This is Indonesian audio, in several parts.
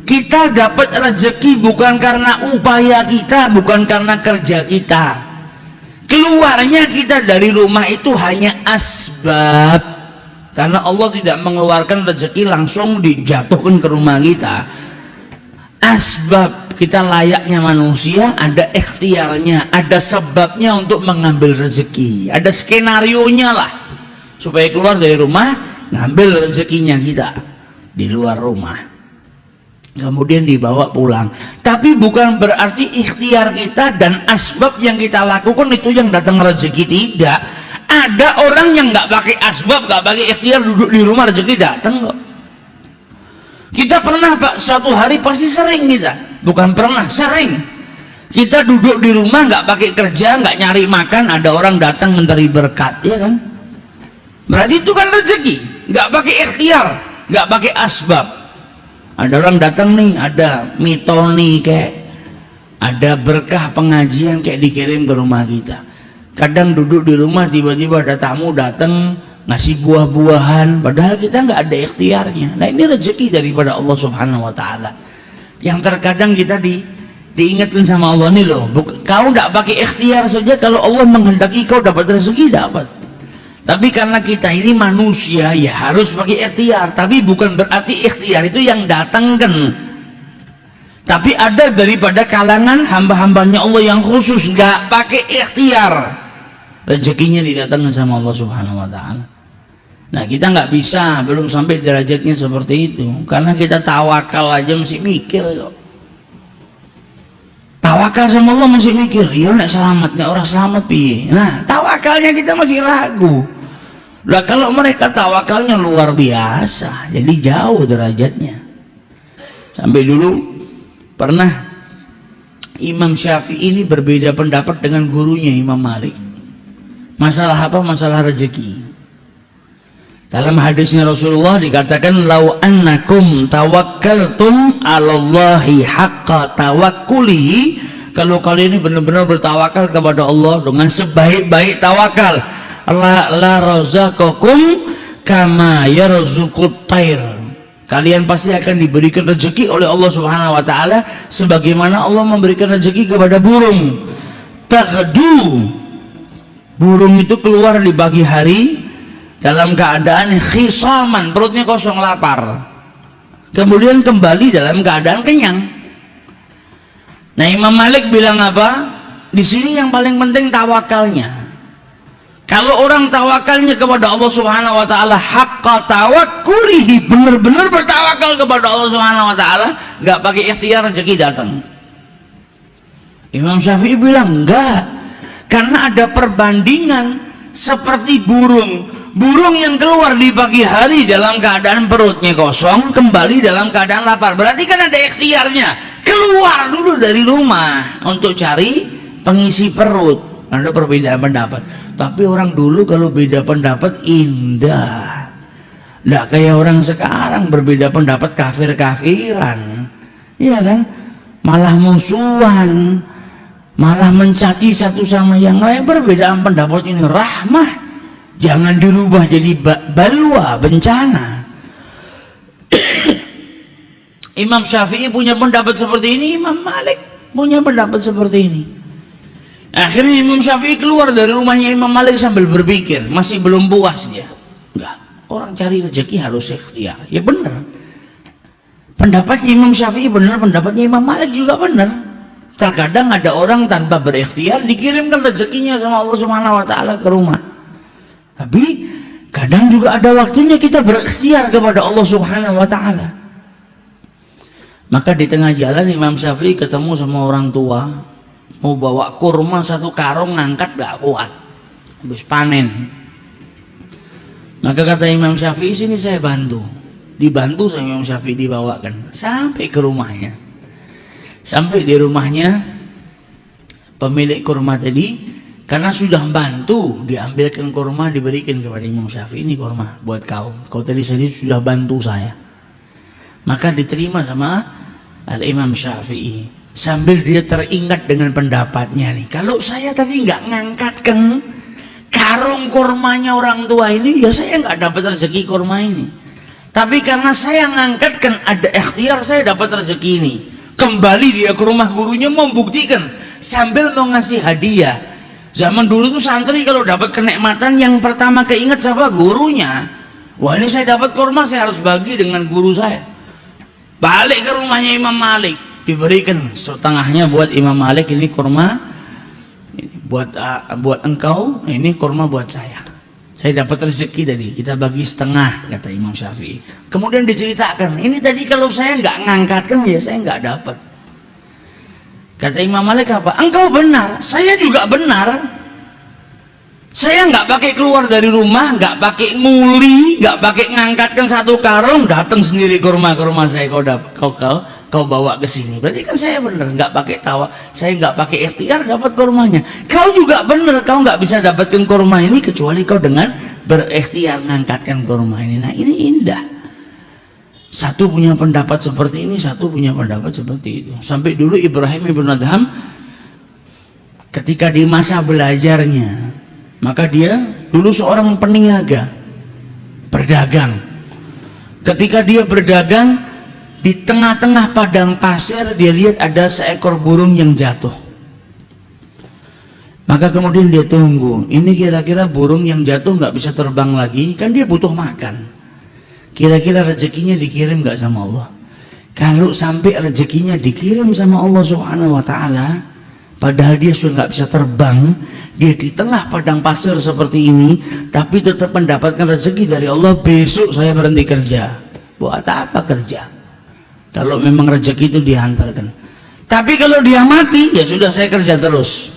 Kita dapat rezeki bukan karena upaya kita, bukan karena kerja kita. Keluarnya kita dari rumah itu hanya asbab, karena Allah tidak mengeluarkan rezeki langsung dijatuhkan ke rumah kita. Asbab kita layaknya manusia, ada ikhtiarnya, ada sebabnya untuk mengambil rezeki, ada skenarionya lah supaya keluar dari rumah ngambil rezekinya kita di luar rumah, kemudian dibawa pulang. Tapi bukan berarti ikhtiar kita dan asbab yang kita lakukan itu yang datang rezeki, tidak. Ada orang yang nggak pakai asbab, nggak pakai ikhtiar, duduk di rumah rezeki datang kok. Kita pernah Pak, suatu hari pasti sering kita, bukan pernah, sering kita duduk di rumah nggak pakai kerja, nggak nyari makan, ada orang datang mencari berkat, ya kan? Berarti itu kan rezeki, nggak pakai ikhtiar, nggak pakai asbab. Ada orang datang nih, ada mitoni kayak, ada berkah pengajian kayak dikirim ke rumah kita. Kadang duduk di rumah tiba-tiba ada tamu datang ngasih buah-buahan, padahal kita nggak ada ikhtiarnya. Nah ini rezeki daripada Allah Subhanahu Wa Taala. Yang terkadang kita diingatkan sama Allah nih loh, kau nggak pakai ikhtiar saja, kalau Allah menghendaki kau dapat rezeki dapat. Tapi karena kita ini manusia ya harus pakai ikhtiar, tapi bukan berarti ikhtiar itu yang datangkan. Tapi ada daripada kalangan hamba-hambanya Allah yang khusus nggak pakai ikhtiar, rezekinya didatangkan sama Allah Subhanahu Wa Taala. Nah kita nggak bisa, belum sampai derajatnya seperti itu, karena kita tawakal aja masih mikir kok. Tawakal sama Allah masih mikir, iya nek selamat, nek orang selamat piye. Nah tawakalnya kita masih ragu. Lah kalau mereka tawakalnya luar biasa, jadi jauh derajatnya. Sampai dulu pernah Imam Syafi'i ini berbeda pendapat dengan gurunya Imam Malik. Masalah apa? Masalah rezeki. Dalam hadisnya Rasulullah dikatakan, lau annakum tawakkaltum 'alallahi haqqa tawakkulihi, kalau kalian ini benar-benar bertawakal kepada Allah dengan sebaik-baik tawakal, la razaqakum kama yarzuqut thair, kalian pasti akan diberikan rezeki oleh Allah Subhanahu Wa Taala sebagaimana Allah memberikan rezeki kepada burung. Taghdu, burung itu keluar di pagi hari dalam keadaan khisaman, perutnya kosong lapar, kemudian kembali dalam keadaan kenyang. Nah Imam Malik bilang apa? Di sini yang paling penting tawakalnya. Kalau orang tawakalnya kepada Allah Subhanahu Wa Taala haqqa tawakkulihi, benar-benar bertawakal kepada Allah Subhanahu Wa Taala, nggak pakai ikhtiar, rezeki datang. Imam Syafi'i bilang enggak, karena ada perbandingan. Seperti burung yang keluar di pagi hari dalam keadaan perutnya kosong, kembali dalam keadaan lapar, berarti kan ada ikhtiarnya, keluar dulu dari rumah untuk cari pengisi perut. Ada perbedaan pendapat, tapi orang dulu kalau beda pendapat indah, nggak kayak orang sekarang berbeda pendapat kafir-kafiran, iya kan, malah musuhan, malah mencaci satu sama yang lain. Perbedaan pendapat ini rahmah, jangan dirubah jadi balwa, bencana. Imam Syafi'i punya pendapat seperti ini, Imam Malik punya pendapat seperti ini. Akhirnya Imam Syafi'i keluar dari rumahnya Imam Malik sambil berpikir, masih belum puas dia. Enggak, orang cari rezeki harus ikhtiar. Ya benar, pendapatnya Imam Syafi'i benar, pendapatnya Imam Malik juga benar. Terkadang ada orang tanpa berikhtiar dikirimkan rezekinya sama Allah Subhanahu Wa Taala ke rumah. Tapi kadang juga ada waktunya kita berikhtiar kepada Allah Subhanahu Wa Taala. Maka di tengah jalan Imam Syafi'i ketemu sama orang tua, mau bawa kurma satu karung, ngangkat gak kuat, habis panen. Maka kata Imam Syafi'i, sini saya bantu. Dibantu sama Imam Syafi'i, dibawakan sampai ke rumahnya. Sampai di rumahnya pemilik kurma tadi, karena sudah bantu, diambilkan kurma, diberikan kepada Imam Syafi'i, ini kurma buat kau tadi sudah bantu saya. Maka diterima sama Al-Imam Syafi'i. Sambil dia teringat dengan pendapatnya nih, kalau saya tadi nggak ngangkatkan karung kurmanya orang tua ini, ya saya nggak dapat rezeki kurma ini. Tapi karena saya ngangkatkan ada ikhtiar, saya dapat rezeki ini. Kembali dia ke rumah gurunya membuktikan sambil mau ngasih hadiah. Zaman dulu tuh santri kalau dapat kenikmatan yang pertama keinget siapa? Gurunya. Wah, ini saya dapat kurma, saya harus bagi dengan guru saya. Balik ke rumahnya Imam Malik, diberikan setengahnya buat Imam Malik, ini kurma buat engkau, ini kurma buat saya. Saya dapat rezeki tadi, kita bagi setengah, kata Imam Syafi'i. Kemudian diceritakan, ini tadi kalau saya nggak ngangkatkan ya saya nggak dapat. Kata Imam Malik apa? Engkau benar, saya juga benar. Saya nggak pakai keluar dari rumah, nggak pakai nguli, nggak pakai ngangkatkan satu karung, datang sendiri ke rumah saya. Kau bawa ke sini. Berarti kan saya benar, nggak pakai tawa, saya nggak pakai ikhtiar dapat kurmanya. Kau juga benar, kau nggak bisa dapatkan kurma ini kecuali kau dengan berikhtiar ngangkatkan kurma ini. Nah ini indah. Satu punya pendapat seperti ini, satu punya pendapat seperti itu. Sampai dulu Ibrahim ibn Adham ketika di masa belajarnya, maka dia dulu seorang peniaga, berdagang. Ketika dia berdagang, di tengah-tengah padang pasir dia lihat ada seekor burung yang jatuh. Maka kemudian dia tunggu, ini kira-kira burung yang jatuh nggak bisa terbang lagi, kan dia butuh makan. Kira-kira rezekinya dikirim nggak sama Allah? Kalau sampai rezekinya dikirim sama Allah Subhanahu wa Ta'ala, padahal dia sudah nggak bisa terbang, dia di tengah padang pasir seperti ini, tapi tetap mendapatkan rezeki dari Allah. Besok saya berhenti kerja. Buat apa kerja kalau memang rezeki itu dihantarkan? Tapi kalau dia mati, ya sudah saya kerja terus.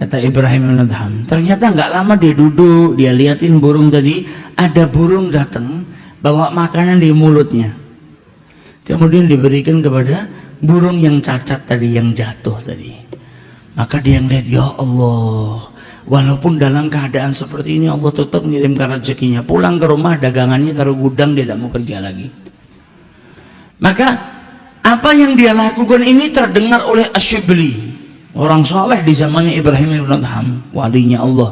Kata Ibrahim bin Adham. Ternyata nggak lama dia duduk, dia liatin burung tadi, ada burung datang bawa makanan di mulutnya. Kemudian diberikan kepada burung yang cacat tadi, yang jatuh tadi. Maka dia ngeliat, ya Allah, walaupun dalam keadaan seperti ini Allah tetap mengirimkan rezekinya. Pulang ke rumah, dagangannya taruh gudang, dia tidak mau kerja lagi. Maka apa yang dia lakukan ini terdengar oleh Asyibli, orang soleh di zamannya Ibrahim bin Adham, walinya Allah.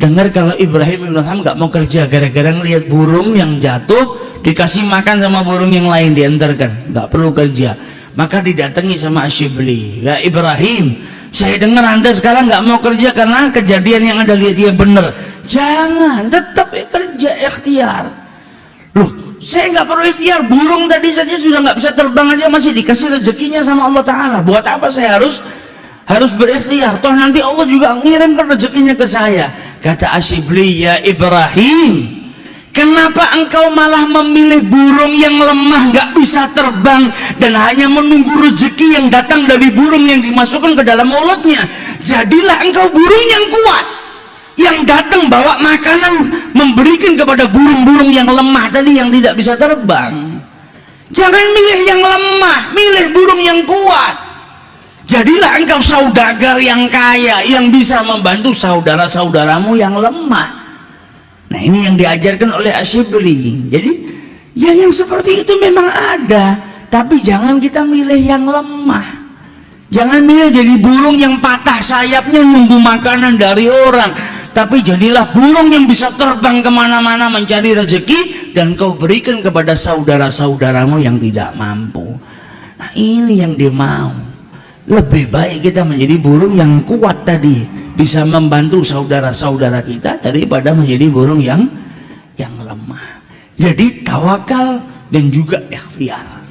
Dengar kalau Ibrahim bin Adham nggak mau kerja gara-gara ngelihat burung yang jatuh, dikasih makan sama burung yang lain, diantarkan, nggak perlu kerja. Maka didatangi sama Asyibli, ya Ibrahim, saya dengar Anda sekarang nggak mau kerja karena kejadian yang Anda lihat dia benar. Jangan, tetap kerja ikhtiar. Loh, saya nggak perlu ikhtiar, burung tadi saja sudah nggak bisa terbang aja masih dikasih rezekinya sama Allah Ta'ala. Buat apa saya harus berikhtiar? Toh nanti Allah juga ngirimkan rezekinya ke saya. Kata Asyibli, ya Ibrahim, kenapa engkau malah memilih burung yang lemah, nggak bisa terbang, dan hanya menunggu rezeki yang datang dari burung yang dimasukkan ke dalam mulutnya? Jadilah engkau burung yang kuat, yang datang bawa makanan, memberikan kepada burung-burung yang lemah tadi yang tidak bisa terbang. Jangan milih yang lemah, milih burung yang kuat. Jadilah engkau saudagar yang kaya, yang bisa membantu saudara-saudaramu yang lemah. Nah ini yang diajarkan oleh Asyibli. Jadi ya yang seperti itu memang ada, tapi jangan kita milih yang lemah. Jangan milih jadi burung yang patah sayapnya nunggu makanan dari orang, tapi jadilah burung yang bisa terbang kemana-mana mencari rezeki, dan kau berikan kepada saudara-saudaramu yang tidak mampu. Nah ini yang dia mau. Lebih baik kita menjadi burung yang kuat tadi, bisa membantu saudara-saudara kita, daripada menjadi burung yang lemah. Jadi tawakal dan juga ikhtiar.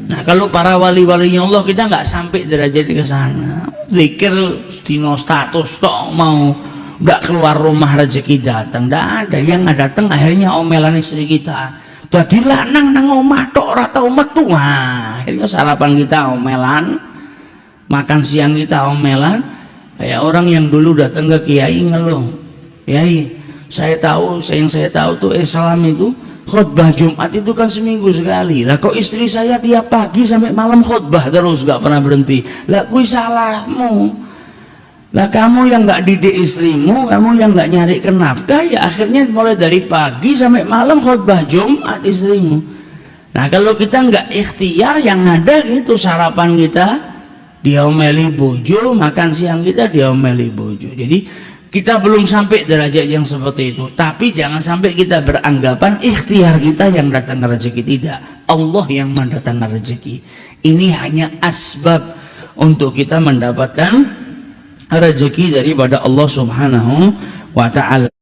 Nah kalau para wali-walinya Allah, kita nggak sampai derajat ke sana. Zikir dino status tok, mau nggak keluar rumah rezeki datang, nggak ada. Yang nggak datang akhirnya omelan istri kita. Jadi lanang nang omah tok ora tau metu. Akhirnya sarapan kita omelan, makan siang kita omelan. Kayak orang yang dulu datang ke kiai ngeluh, kiai, yang saya tahu tuh Islam itu khutbah Jumat itu kan seminggu sekali. Lah kok istri saya tiap pagi sampai malam khutbah terus, gak pernah berhenti. Lah kui salahmu. Lah kamu yang gak didik istrimu, kamu yang gak nyari nafkah, ya akhirnya mulai dari pagi sampai malam khutbah Jumat istrimu. Nah kalau kita nggak ikhtiar, yang ada gitu sarapan kita diomeli bojo, makan siang kita diomeli bojo. Jadi Kita belum sampai derajat yang seperti itu, tapi jangan sampai kita beranggapan ikhtiar kita yang datangkan rezeki. Tidak, Allah yang mendatangkan rezeki. Ini hanya asbab untuk kita mendapatkan rezeki daripada Allah Subhanahu wa ta'ala.